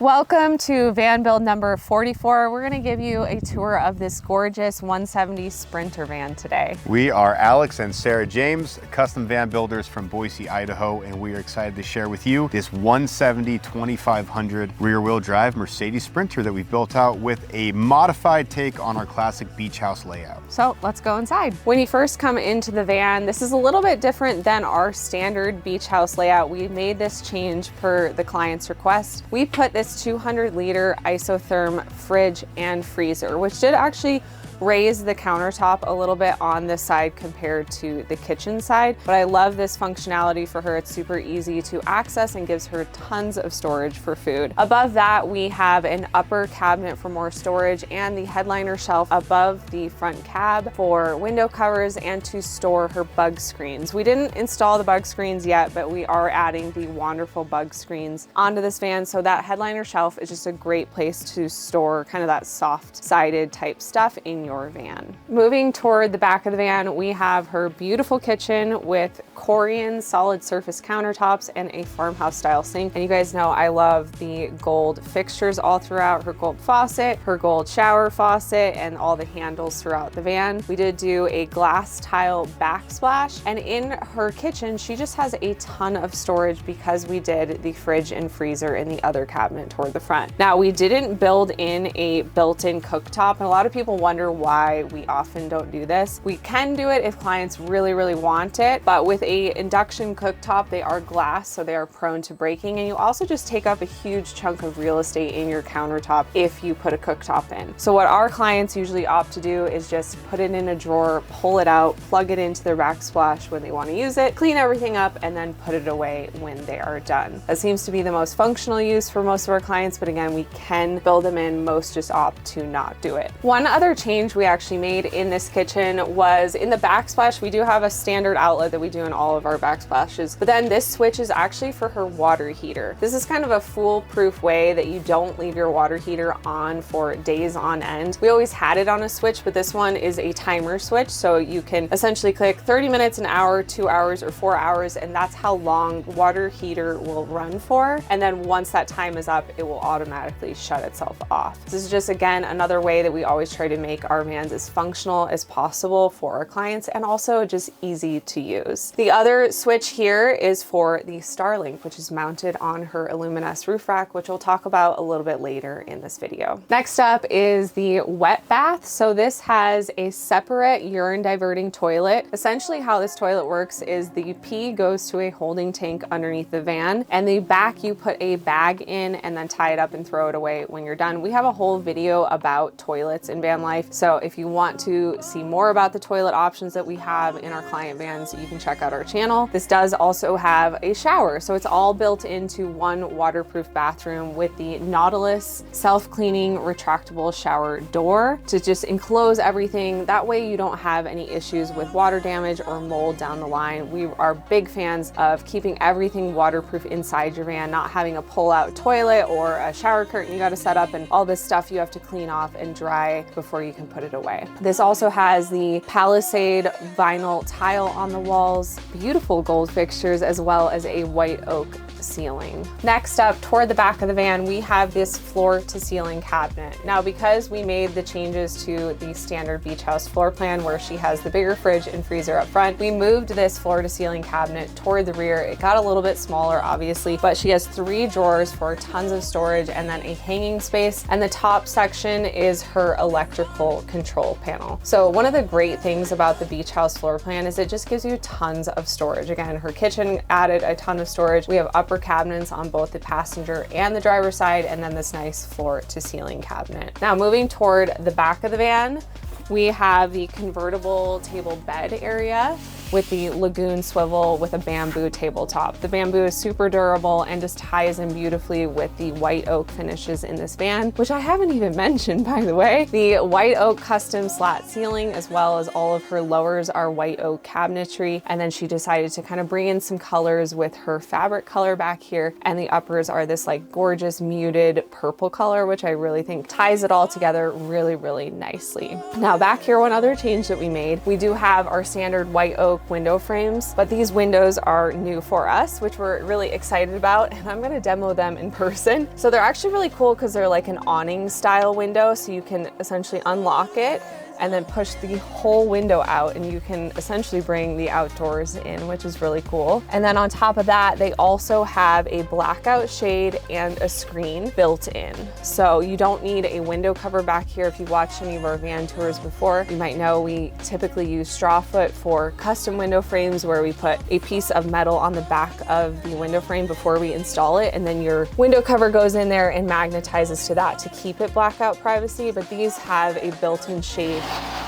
Welcome to van build number 44. We're going to give you a tour of this gorgeous 170 Sprinter van today. We are Alex and Sarah James, custom van builders from Boise, Idaho, and we are excited to share with you this 170 2500 rear-wheel drive Mercedes Sprinter that we've built out with a modified take on our classic beach house layout. So let's go inside. When you first come into the van, this is a little bit different than our standard beach house layout. We made this change per the client's request. We put this 200-liter isotherm fridge and freezer, which did actually raise the countertop a little bit on this side compared to the kitchen side. But I love this functionality for her. It's super easy to access and gives her tons of storage for food. Above that, we have an upper cabinet for more storage and the headliner shelf above the front cab for window covers and to store her bug screens. We didn't install the bug screens yet, but we are adding the wonderful bug screens onto this van. So that headliner shelf is just a great place to store kind of that soft-sided type stuff in your van. Moving toward the back of the van, we have her beautiful kitchen with Corian solid surface countertops and a farmhouse style sink. And you guys know I love the gold fixtures all throughout, her gold faucet, her gold shower faucet, and all the handles throughout the van. We did do a glass tile backsplash, and in her kitchen, she just has a ton of storage because we did the fridge and freezer in the other cabinet toward the front. Now, we didn't build in a built-in cooktop, and a lot of people wonder why we often don't do this. We can do it if clients really want it, but with a induction cooktop, they are glass, so they are prone to breaking, and you also just take up a huge chunk of real estate in your countertop if you put a cooktop in. So what our clients usually opt to do is just put it in a drawer, pull it out, plug it into their backsplash when they want to use it, clean everything up, and then put it away when they are done. That seems to be the most functional use for most of our clients, but again, we can build them in. Most just opt to not do it. One other change we actually made in this kitchen was in the backsplash. We do have a standard outlet that we do in all of our backsplashes, but then this switch is actually for her water heater. This is kind of a foolproof way that you don't leave your water heater on for days on end. We always had it on a switch, but this one is a timer switch, so you can essentially click 30 minutes, an hour, 2 hours, or 4 hours, and that's how long the water heater will run for. And then once that time is up, it will automatically shut itself off. This is just, again, another way that we always try to make our vans as functional as possible for our clients and also just easy to use. The other switch here is for the Starlink, which is mounted on her Illumines roof rack, which we'll talk about a little bit later in this video. Next up is the wet bath. So this has a separate urine diverting toilet. Essentially how this toilet works is the pee goes to a holding tank underneath the van, and the back you put a bag in and then tie it up and throw it away when you're done. We have a whole video about toilets in van life, so if you want to see more about the toilet options that we have in our client vans, you can check out our channel. This does also have a shower, so it's all built into one waterproof bathroom with the Nautilus self-cleaning retractable shower door to just enclose everything. That way you don't have any issues with water damage or mold down the line. We are big fans of keeping everything waterproof inside your van, not having a pull-out toilet or a shower curtain you got to set up and all this stuff you have to clean off and dry before you can put it away. This also has the Palisade vinyl tile on the walls, beautiful gold fixtures, as well as a white oak ceiling. Next up, toward the back of the van, we have this floor to ceiling cabinet. Now, because we made the changes to the standard beach house floor plan where she has the bigger fridge and freezer up front, we moved this floor to ceiling cabinet toward the rear. It got a little bit smaller, obviously, but she has 3 drawers for tons of storage and then a hanging space. And the top section is her electrical control panel. So one of the great things about the beach house floor plan is it just gives you tons of storage. Again, her kitchen added a ton of storage. We have upper cabinets on both the passenger and the driver's side, and then this nice floor to ceiling cabinet. Now moving toward the back of the van, we have the convertible table bed area with the Lagoon swivel with a bamboo tabletop. The bamboo is super durable and just ties in beautifully with the white oak finishes in this van, which I haven't even mentioned, by the way. The white oak custom slat ceiling, as well as all of her lowers, are white oak cabinetry. And then she decided to kind of bring in some colors with her fabric color back here. And the uppers are this like gorgeous muted purple color, which I really think ties it all together really nicely. Now back here, one other change that we made, we do have our standard white oak oak window frames, but these windows are new for us, which we're really excited about, and I'm gonna demo them in person. So they're actually really cool because they're like an awning style window, so you can essentially unlock it and then push the whole window out, and you can essentially bring the outdoors in, which is really cool. And then on top of that, they also have a blackout shade and a screen built in. So you don't need a window cover back here. If you've watched any of our van tours before, you might know we typically use straw foot for custom window frames, where we put a piece of metal on the back of the window frame before we install it, and then your window cover goes in there and magnetizes to that to keep it blackout privacy. But these have a built-in shade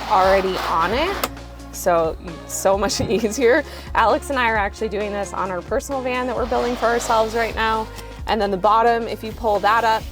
already on it, so much easier. Alex and I are actually doing this on our personal van that we're building for ourselves right now. And then the bottom, if you pull that up,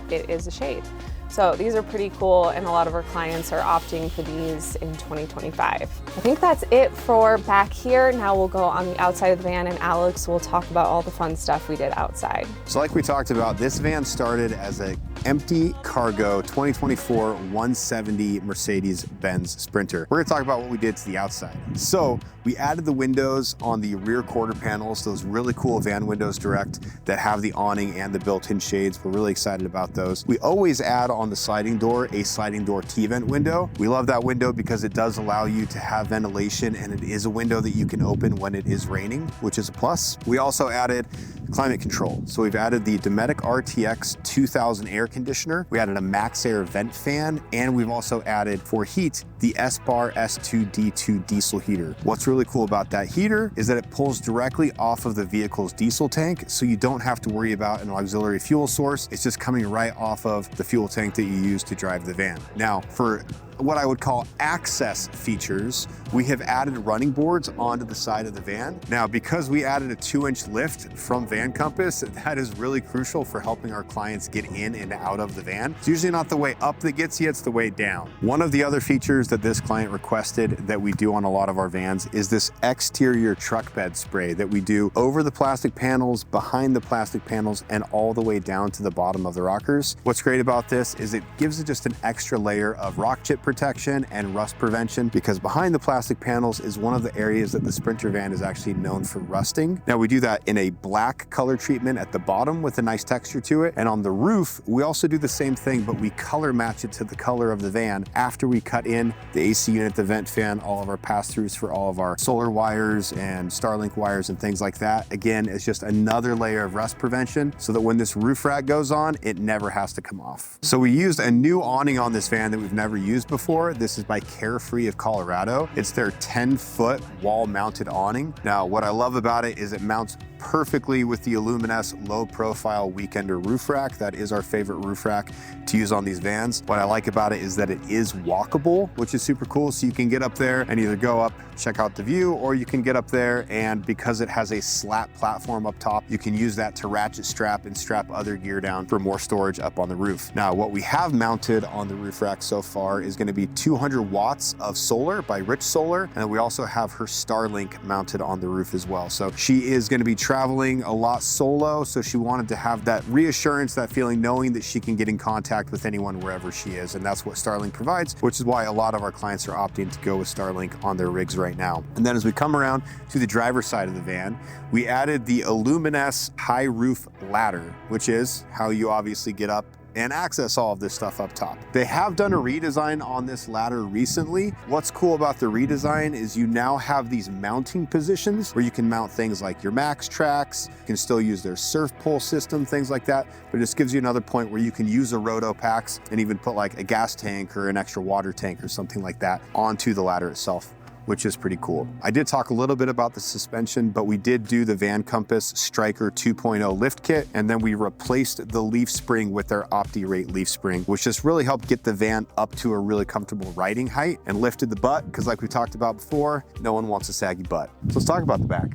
it is a shade. So these are pretty cool, and a lot of our clients are opting for these in 2025. I think that's it for back here. Now we'll go on the outside of the van, and Alex will talk about all the fun stuff we did outside. So like we talked about, this van started as an empty cargo 2024 170 Mercedes-Benz Sprinter. We're gonna talk about what we did to the outside. So we added the windows on the rear quarter panels, those really cool van windows direct that have the awning and the built-in shades. We're really excited about those. We always add on the sliding door a sliding door T-vent window. We love that window because it does allow you to have ventilation, and it is a window that you can open when it is raining, which is a plus. We also added climate control. So we've added the Dometic RTX 2000 air conditioner. We added a Max Air vent fan, and we've also added for heat the S-Bar S2D2 diesel heater. What's really cool about that heater is that it pulls directly off of the vehicle's diesel tank, so you don't have to worry about an auxiliary fuel source. It's just coming right off of the fuel tank that you use to drive the van. Now, for what I would call access features, we have added running boards onto the side of the van. Now, because we added a 2-inch lift from Van Compass, that is really crucial for helping our clients get in and out of the van. It's usually not the way up that gets you, it's the way down. One of the other features that this client requested that we do on a lot of our vans is this exterior truck bed spray that we do over the plastic panels, behind the plastic panels, and all the way down to the bottom of the rockers. What's great about this is it gives it just an extra layer of rock chip protection and rust prevention, because behind the plastic panels is one of the areas that the Sprinter van is actually known for rusting. Now, we do that in a black color treatment at the bottom with a nice texture to it, and on the roof we also do the same thing, but we color match it to the color of the van after we cut in the AC unit, the vent fan, all of our pass-throughs for all of our solar wires and Starlink wires and things like that. Again, it's just another layer of rust prevention so that when this roof rack goes on, it never has to come off. So we used a new awning on this van that we've never used before. This is by Carefree of Colorado. It's their 10-foot wall-mounted awning. Now, what I love about it is it mounts perfectly with the Illumines low-profile Weekender roof rack. That is our favorite roof rack to use on these vans. What I like about it is that it is walkable, which is super cool. So you can get up there and either go up, check out the view, or you can get up there, and because it has a slat platform up top, you can use that to ratchet strap and strap other gear down for more storage up on the roof. Now, what we have mounted on the roof rack so far is going to be 200 watts of solar by Rich Solar, and we also have her Starlink mounted on the roof as well. So she is going to be traveling a lot solo, so she wanted to have that reassurance, that feeling, knowing that she can get in contact with anyone wherever she is, and that's what Starlink provides, which is why a lot of our clients are opting to go with Starlink on their rigs right now. And then as we come around to the driver's side of the van, we added the Illumines high roof ladder, which is how you obviously get up and access all of this stuff up top. They have done a redesign on this ladder recently. What's cool about the redesign is you now have these mounting positions where you can mount things like your Max tracks, you can still use their surf pole system, things like that, but it just gives you another point where you can use a roto packs and even put like a gas tank or an extra water tank or something like that onto the ladder itself, which is pretty cool. I did talk a little bit about the suspension, but we did do the Van Compass Striker 2.0 lift kit, and then we replaced the leaf spring with our OptiRate leaf spring, which just really helped get the van up to a really comfortable riding height and lifted the butt, because like we talked about before, no one wants a saggy butt. So let's talk about the back.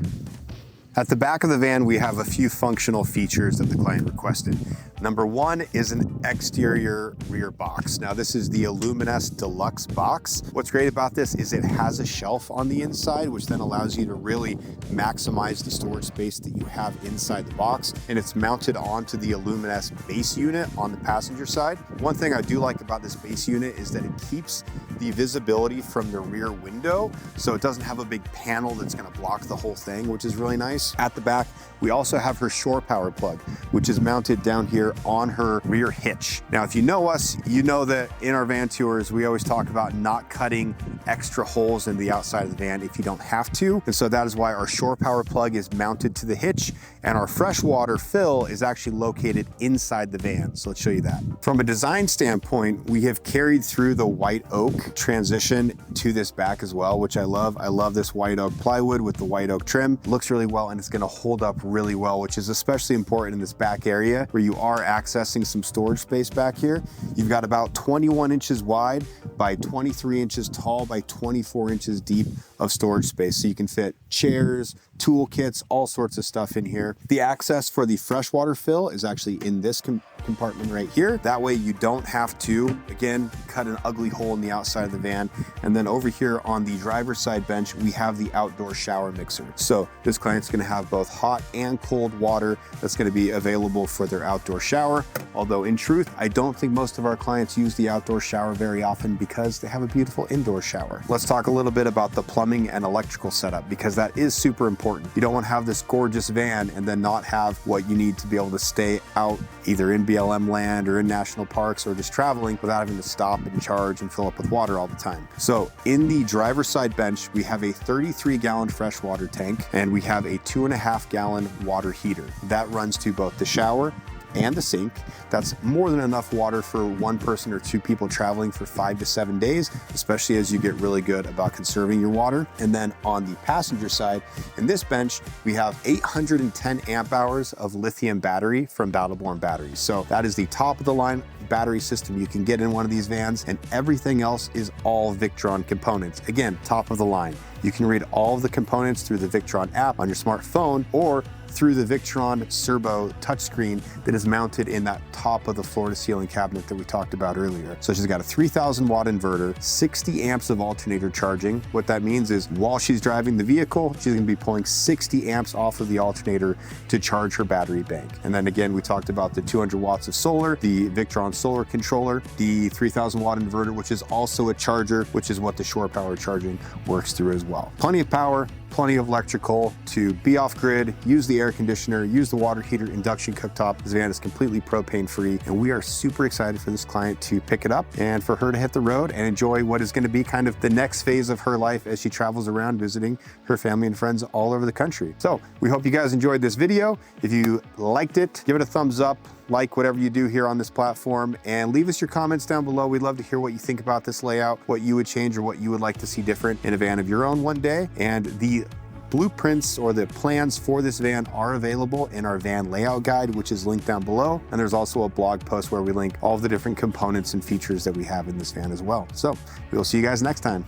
At the back of the van, we have a few functional features that the client requested. Number one is an exterior rear box. Now, this is the Illumines Deluxe box. What's great about this is it has a shelf on the inside, which then allows you to really maximize the storage space that you have inside the box. And it's mounted onto the Illumines base unit on the passenger side. One thing I do like about this base unit is that it keeps the visibility from the rear window, so it doesn't have a big panel that's gonna block the whole thing, which is really nice. At the back, we also have her shore power plug, which is mounted down here on her rear hitch. Now, if you know us, you know that in our van tours, we always talk about not cutting extra holes in the outside of the van if you don't have to. And so that is why our shore power plug is mounted to the hitch, and our freshwater fill is actually located inside the van. So let's show you that. From a design standpoint, we have carried through the white oak transition to this back as well, which I love. I love this white oak plywood with the white oak trim. It looks really well, and it's gonna hold up really well, which is especially important in this back area where you are accessing some storage space back here. You've got about 21 inches wide by 23 inches tall by 24 inches deep of storage space. So you can fit chairs, toolkits, all sorts of stuff in here. The access for the freshwater fill is actually in this compartment right here. That way you don't have to, again, cut an ugly hole in the outside of the van. And then over here on the driver's side bench, we have the outdoor shower mixer. So this client's gonna have both hot and cold water that's gonna be available for their outdoor shower. Although in truth, I don't think most of our clients use the outdoor shower very often because they have a beautiful indoor shower. Let's talk a little bit about the plumbing and electrical setup, because that is super important. You don't want to have this gorgeous van and then not have what you need to be able to stay out either in BLM land or in national parks or just traveling without having to stop and charge and fill up with water all the time. So in the driver's side bench, we have a 33-gallon freshwater tank, and we have a 2.5-gallon water heater. That runs to both the shower and the sink. That's more than enough water for one person or two people traveling for 5 to 7 days, especially as you get really good about conserving your water. And then on the passenger side, in this bench, we have 810 amp hours of lithium battery from Battleborn Batteries. So that is the top of the line battery system you can get in one of these vans, and everything else is all Victron components. Again, top of the line. You can read all of the components through the Victron app on your smartphone or through the Victron Serbo touchscreen that is mounted in that top of the floor-to-ceiling cabinet that we talked about earlier. So she's got a 3,000 watt inverter, 60 amps of alternator charging. What that means is while she's driving the vehicle, she's gonna be pulling 60 amps off of the alternator to charge her battery bank. And then again, we talked about the 200 watts of solar, the Victron solar controller, the 3,000 watt inverter, which is also a charger, which is what the shore power charging works through as well. Plenty of power, plenty of electrical to be off grid, use the air conditioner, use the water heater, induction cooktop. This van is completely propane free, and we are super excited for this client to pick it up and for her to hit the road and enjoy what is going to be kind of the next phase of her life as she travels around visiting her family and friends all over the country. So we hope you guys enjoyed this video. If you liked it, give it a thumbs up, like whatever you do here on this platform, and leave us your comments down below. We'd love to hear what you think about this layout, what you would change or what you would like to see different in a van of your own one day. And the blueprints or the plans for this van are available in our van layout guide, which is linked down below. And there's also a blog post where we link all of the different components and features that we have in this van as well. So we will see you guys next time.